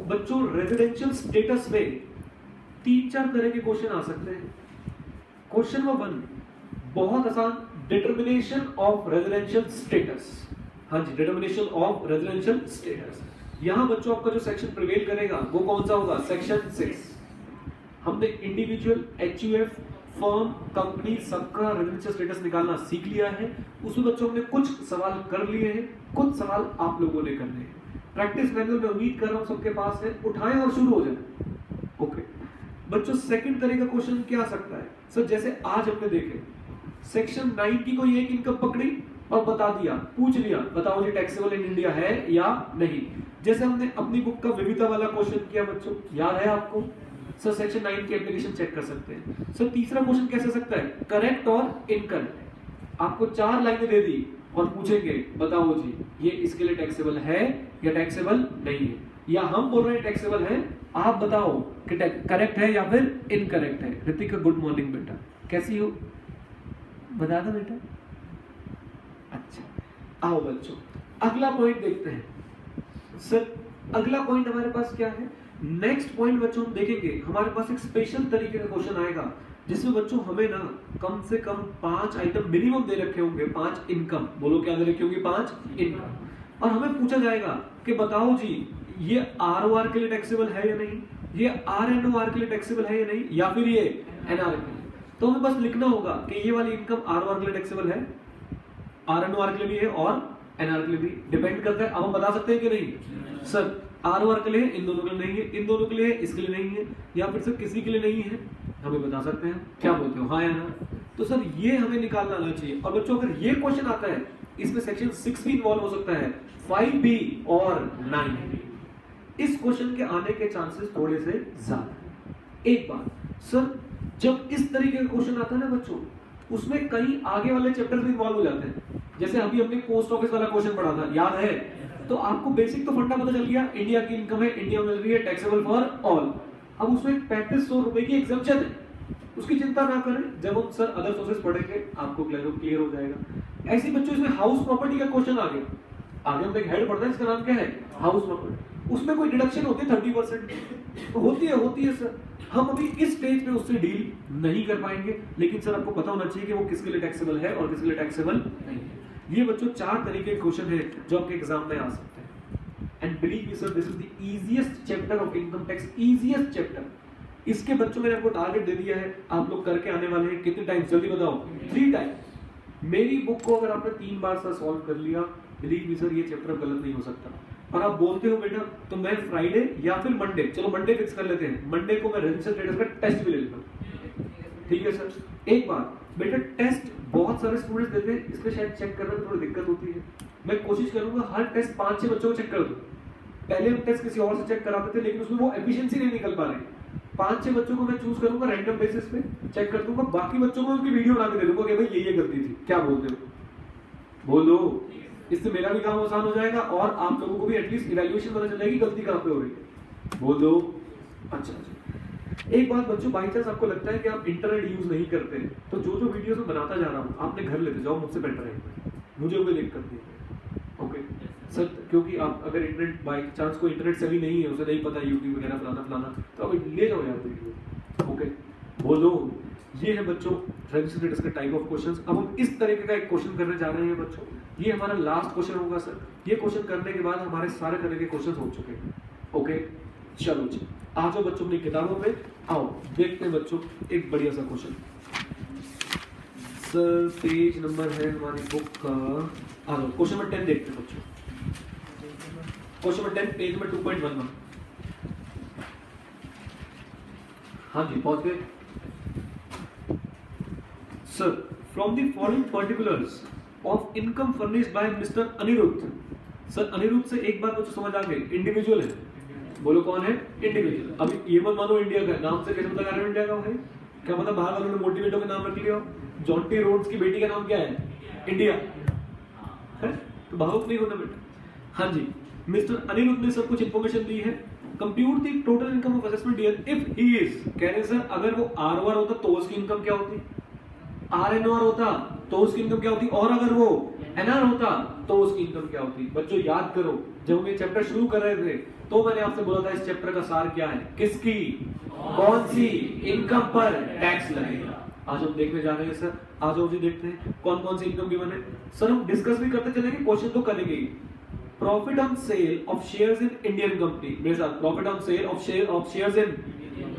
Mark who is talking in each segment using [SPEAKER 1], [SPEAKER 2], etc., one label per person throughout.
[SPEAKER 1] बच्चों residential status में 3-4 तरह के क्वेश्चन आ सकते हैं। क्वेश्चन नंबर 1 बहुत आसान, डिटर्मिनेशन ऑफ रेजिडेंशियल स्टेटस। हाँ जी, डिटर्मिनेशन ऑफ रेजिडेंशियल स्टेटस। यहां बच्चों आपका जो सेक्शन प्रिवेल करेगा वो कौन सा होगा? सेक्शन 6। हमने इंडिविजुअल, एचयूएफ, फर्म, कंपनी सबका रेजिडेंशियल स्टेटस निकालना सीख लिया है। उसमें बच्चों हमने कुछ सवाल कर लिए हैं, कुछ सवाल आप लोगों ने करने हैं। प्रैक्टिस मैनुअल में उम्मीद कर रहा हूं सबके पास है, उठाएं और शुरू हो जाए। ओके बच्चों, सेकंड तरह का क्वेश्चन क्या आ सकता है? सर जैसे आज हमने देखे सेक्शन 9 की कोई एक इनकम पकड़ी और बता दिया, पूछ लिया बताओ जी टैक्सेबल इन इंडिया है या नहीं। जैसे हमने अपनी बुक का विविधता वाला क्वेश्चन किया बच्चों, याद है आपको? सर सेक्शन 9 की एप्लीकेशन चेक कर सकते हैं। सर तीसरा क्वेश्चन कैसे सकता है? करेक्ट और इनकरेक्ट। आपको 4 लाइनें दे दी और पूछेंगे बताओ जी ये इसके लिए टैक्सेबल है या टैक्सेबल नहीं है, या हम बोल रहे हैं टैक्सेबल है, आप बताओ कि करेक्ट है या फिर इनकरेक्ट है। ऋतिका गुड मॉर्निंग बेटा, कैसी हो? बता दो बेटा। अच्छा आओ बच्चों अगला पॉइंट देखते हैं। सर अगला पॉइंट हमारे पास क्या है? नेक्स्ट पॉइंट बच्चों हम देखेंगे, हमारे पास एक स्पेशल तरीके का क्वेश्चन आएगा जिसमें बच्चों हमें ना कम से कम 5 आइटम मिनिमम दे रखे होंगे, 5 इनकम। बोलो क्या दे रखे होंगे? 5 इनकम। और हमें पूछा जाएगा कि बताओ जी ये आरओआर के लिए टैक्सेबल है या नहीं, ये आरएनओआर के लिए टैक्सेबल है या नहीं, या फिर ये एनआर के लिए। तो हमें बस लिखना होगा कि ये वाली इनकम आरओआर के लिए टैक्सेबल है, आरएनओआर के लिए भी है और एनआर के लिए भी। डिपेंड करता है, अब हम बता सकते हैं कि नहीं? सर आरओआर के लिए, इन दोनों के लिए नहीं है, इन दोनों के लिए, इसके लिए नहीं है, या फिर सिर्फ किसी के लिए नहीं है, हमें बता सकते हैं। क्या बोलते हो, हाँ या ना? तो सर ये हमें निकालना आना चाहिए। और बच्चों अगर ये क्वेश्चन आता है इसमें सेक्शन 6 भी इन्वॉल्व हो सकता है, 5 भी और 9 भी। इस क्वेश्चन के आने के चांसेस थोड़े से ज्यादा। एक बात सर, जब इस तरीके का क्वेश्चन आता है ना बच्चों, उसमें कई आगे वाले चैप्टर भी इन्वॉल्व हो जाते हैं। जैसे अभी हमने पोस्ट ऑफिस वाला क्वेश्चन पढ़ा था, याद है? तो आपको बेसिक तो फंडा पता चल गया, इंडिया की इनकम है, इंडिया मिल रही है, टैक्सेबल फॉर ऑल। अब उसमें 3500 रुपए की एग्जम्पशन है, उसकी चिंता ना करें, जब हम सर अदर सोर्सेस पढ़ेंगे आपको क्लियर हो जाएगा। ऐसे बच्चों इसमें हाउस प्रॉपर्टी का क्वेश्चन आ गया, आगे हम एक हेड पढ़ते हैं, इसका नाम क्या है? House property. उसमें कोई डिडक्शन होती है 30%? होती है सर। हम अभी इस स्टेज पे उससे डील नहीं कर पाएंगे, लेकिन सर आपको पता होना चाहिए कि वो किसके लिए टैक्सेबल है और किसके लिए टैक्सेबल नहीं है। ये बच्चों 4 तरीके के क्वेश्चन है जो आपके एग्जाम में आ सकते हैं। And believe me sir, this is the easiest chapter of income tax, easiest chapter. इसके बच्चों मैंने आपको टारगेट दे दिया है, आप लोग करके आने वाले हैं। कितने टाइम? जल्दी बताओ। 3 टाइम। मेरी बुक को अगर आपने 3 बार सर सॉल्व कर लिया, बिलीव मी सर ये चैप्टर गलत नहीं हो सकता। और आप बोलते हो बेटा तो मैं फ्राइडे या फिर मंडे, चलो मंडे फिक्स कर लेते हैं, मंडे को मैं रेजिडेंशियल स्टेटस का टेस्ट भी ले लेता हूं। ठीक है सर? एक बात बेटा, टेस्ट बहुत सारे स्टूडेंट्स देते हैं, इसलिए शायद चेक करने में थोड़ी दिक्कत होती है। मैं कोशिश करूंगा हर टेस्ट 5-6 बच्चों को चेक कर दूं। पहले हम टेस्ट किसी और से चेक कराते थे, लेकिन उसमें वो एफिशिएंसी नहीं निकल पा रही। 5-6 बच्चों को मैं चूज करूंगा, रैंडम बेसिस पे चेक कर दूंगा, बाकी बच्चों को उनकी वीडियो बना के दे दूंगा कि भाई ये गलती थी। क्या बोलते हो? बोलो। इससे मेरा भी काम आसान हो जाएगा और आप लोगों को भी एटलीस्ट इवैल्यूएशन पता चल जाएगी गलती कहां पे हो रही है। बोल दो। अच्छा। एक बात बच्चों, बाई चांस आपको लगता है कि आप इंटरनेट यूज नहीं करते, तो जो वीडियोस मैं बनाता जा रहा हूं आपने घर लेते जाओ, मुझसे बेटर है, मुझे कोई दिक्कत नहीं। ओके सर, क्योंकि आप अगर इंटरनेट बाई चांस कोई इंटरनेट से भी नहीं है, उसे नहीं पता यूट्यूब वगैरह फलाना, तो आप ले जाओ यार वीडियो। ओके बोलो। ये है बच्चों रेजिडेंशियल स्टेटस का टाइप ऑफ क्वेश्चंस। अब हम इस तरीके का एक क्वेश्चन करने जा रहे हैं बच्चों, ये हमारा लास्ट क्वेश्चन होगा सर। ये क्वेश्चन करने के बाद हमारे सारे तरह के क्वेश्चंस हो चुके हैं। ओके चलो जी, आ जाओ बच्चों अपनी किताबों पे, आओ देखते हैं बच्चों एक बढ़िया सा क्वेश्चन। सर पेज नंबर है हमारी बुक का, आ जाओ क्वेश्चन नंबर 10 देखते हैं बच्चों। Question number 10 page number 2.11। हाँ जी पहुंच गए sir. From the following particulars of income furnished by mister Aniruddh. Sir Aniruddh से एक बात मुझे समझ आ गई, इंडिविजुअल है। बोलो कौन है? इंडिविजुअल। अभी ये मत मानो इंडिया का नाम से कैसे पता कर रहे हो इंडिया का है? क्या पता बाहर वालों ने मोटिवेटर का नाम रख लिया? जॉन्टी रोड्स की बेटी का नाम क्या है? इंडिया है? तो भावुक नहीं होना बेटा। हाँ जी, मिस्टर अनिरुद्ध ने सब कुछ इंफॉर्मेशन दी है। Compute the total income of assessment year if he is, कह रहे सर अगर वो आरओआर होता तो उसकी इनकम क्या होती, आरएनओआर होता तो उसकी इनकम क्या होती, और अगर वो एनआर होता तो उसकी इनकम क्या होती। बच्चों याद करो, जब हम ये चैप्टर शुरू कर रहे थे तो मैंने आपसे बोला था इस चैप्टर का सार क्या है, किसकी कौन सी इनकम पर टैक्स लगेगा। आज हम देखने जा रहे हैं सर, आज हम जी देखते हैं कौन कौन सी इनकम गिवन है। सर हम डिस्कस भी करते चलेंगे, क्वेश्चन तो करेंगे। Profit on sale of shares in Indian company, मेरे साथ, profit on sale of shares in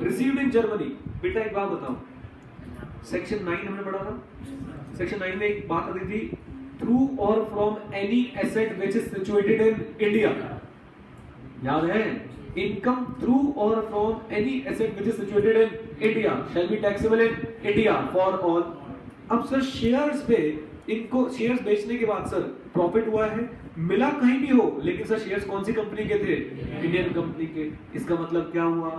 [SPEAKER 1] received in Germany. बेटा एक बात बताओ, सेक्शन 9 हमने पढ़ा था, सेक्शन 9 में एक बात आती थी, थ्रू और from any asset which is situated in India, याद है, इनकम थ्रू और from any asset which is situated in India shall be taxable in India for all. अब सर शेयर्स पे, इनको शेयर्स बेचने के बाद सर प्रॉफिट हुआ है, मिला कहीं भी हो, लेकिन सर शेयर्स कौन सी कंपनी के थे, इंडियन कंपनी के, इसका मतलब क्या हुआ,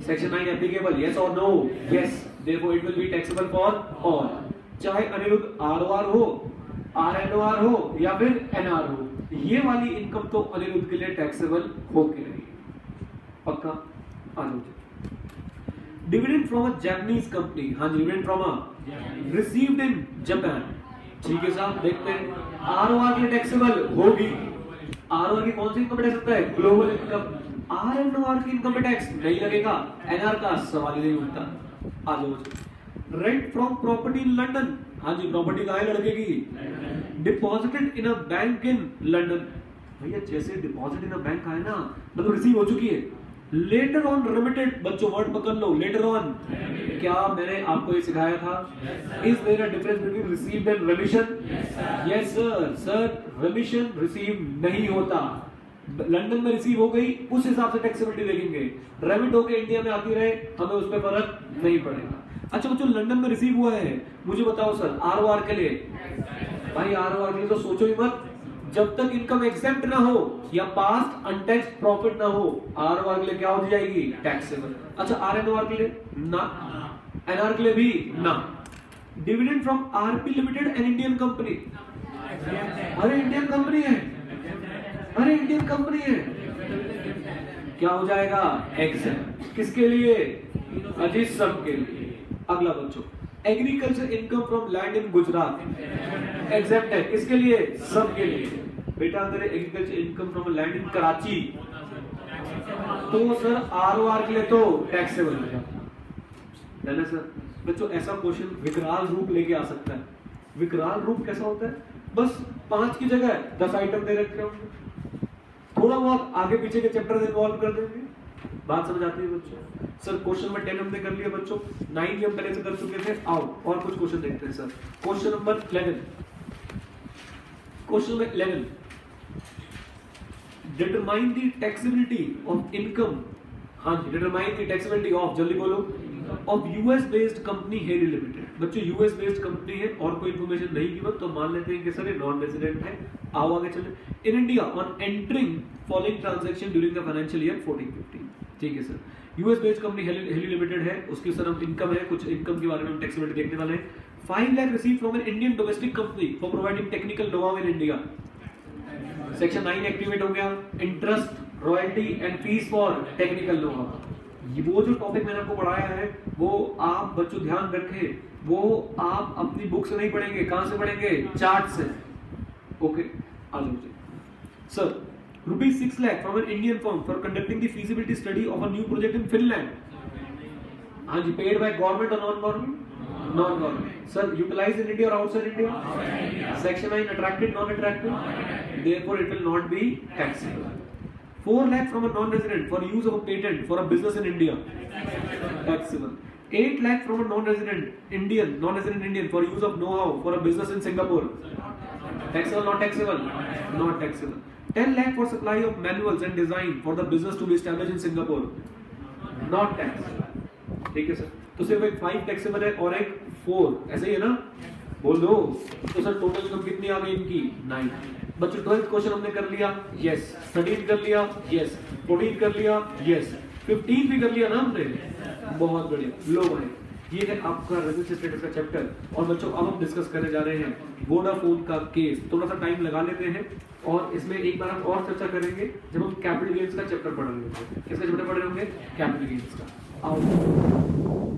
[SPEAKER 1] सेक्शन 9 एप्लीकेबल, यस और no, yes, therefore it will be taxable for all, चाहे अनिरुद्ध आरओआर हो, आरएनओआर हो या फिर एनआर हो, ये वाली इनकम तो अनिरुद्ध के लिए टैक्सेबल होके रही, पक्का। Dividend from a Japanese company, हाँ जी, dividend from a received in Japan, ठीक है साहब, देखते हैं आरओआर के लिए टैक्सेबल होगी, आरओआर की कौन सी इनकम टैक्स सकता है, ग्लोबल इनकम, आरएनओआर की इनकम पे टैक्स नहीं लगेगा, एनआर का सवाल ही नहीं उठता। आ जाओ, rent from property in London, हाँ जी, प्रॉपर्टी कहाँ है लड़के की, deposited in a bank in London, भैया जैसे डिपॉजिट इन अ बैंक आए ना, मतलब रिसीव हो चुकी है, लेटर ऑन रिमिटेड, बच्चों वर्ड पकड़ लो, लेटर ऑन, क्या मैंने आपको ये सिखाया था, is there a difference between received and remission, yes sir, sir remission receive नहीं होता, लंदन में रिसीव हो गई उस हिसाब से टैक्सेबिलिटी देखेंगे, रेमिट होके इंडिया में आती रहे हमें उस पर फर्क नहीं पड़ेगा। अच्छा बच्चों लंदन में रिसीव हुआ है, मुझे बताओ सर आरओआर के लिए, भाई आरओआर के लिए तो सोचो ही मत, जब तक इनकम एग्जेम्प्ट ना हो या पास्ट अनटैक्स्ड प्रॉफिट ना हो, आरओआर के लिए क्या हो जाएगी, टैक्सेबल। अच्छा आरएनओआर के लिए ना, एनआर के लिए भी ना। Dividend from RP limited an Indian company, अरे इंडियन कंपनी है, अरे इंडियन कंपनी है, क्या हो जाएगा, एग्जेम्प्ट, किसके लिए, अजीत सब के लिए। अगला बच्चों, agriculture income from land in Gujarat, exempt है, किसके लिए, सब के लिए। बेटा अगर agriculture income from land in Karachi, तो सर आरओआर के लिए तो टैक्सेबल है ना सर। बच्चों ऐसा क्वेश्चन विकराल रूप लेके आ सकता है, विकराल रूप कैसा होता है, बस 5 की जगह 10 आइटम दे रखे होंगे, थोड़ा बहुत आगे पीछे के चैप्टर इन्वॉल्व कर देंगे, बात समझ आती है बच्चों। सर क्वेश्चन नंबर 10 हमने कर लिया बच्चों, 9 हम पहले से कर चुके थे, आओ और कुछ क्वेश्चन देखते हैं sir. Question number 11, question number 11, determine the taxability of income, हाँ जी, डिटरमाइन द टैक्सेबिलिटी ऑफ, जल्दी बोलो, of US based company Haley limited. बच्चों यूएस बेस्ड कंपनी है और कोई इंफॉर्मेशन नहीं गिवन, तो मान लेते हैं कि सर ये नॉन रेजिडेंट है। आओ आगे चले। In India on entering following transaction during the financial year 14-15, ठीक है sir. US based company Haley limited है, उसकी सर हम इनकम है, कुछ इनकम के बारे में हम टैक्सेबिलिटी देखने वाले हैं। 5 lakh receive from an Indian domestic company for providing technical no-how in India, section 9 activate हो गया। Interest, royalty and fees for technical no-how, वो जो टॉपिक मैंने आपको पढ़ाया है वो आप बच्चों ध्यान रखें, वो आप अपनी बुक से नहीं पढ़ेंगे, कहां से पढ़ेंगे, चार्ट से, okay. Sir ₹6 lakh from an Indian firm for conducting the feasibility study of a new project in Finland, हाँ जी, पेड बाय गवर्नमेंट और non government, non government. Sir utilise in India और outside India, section 9 attracted non attracted, therefore it will not be taxable. 4 lakh from a non-resident for use of a patent for a business in India, taxable. 8 lakh from a non-resident Indian for use of know-how for a business in Singapore, taxable, not taxable, not taxable. 10 lakh for supply of manuals and design for the business to be established in Singapore, not taxable, ठीक है sir. तो सिर्फ एक 5 taxable है और एक 4, ऐसे ही है ना, बोल दो। तो सर टोटल इनकम कितनी आ गई इनकी, 9। बच्चों 12th क्वेश्चन हमने कर लिया, यस। 13 कर लिया, यस। 14 कर लिया, यस। 15 भी कर लिया ना हमने, बहुत बढ़िया। लो भाई ये है आपका रजिस्टर स्टेटस का चैप्टर। और बच्चों अब हम डिस्कस करने जा रहे हैं वोडाफोन का केस। थोड़ा सा टाइम लगा लेते हैं और इसमें एक बार हम और चर्चा करेंगे जब हम कैपिटल गेन्स का चैप्टर पढ़ रहे होंगे। किसका चैप्टर पढ़ रहे होंगे, कैपिटल गेन्स का। आओ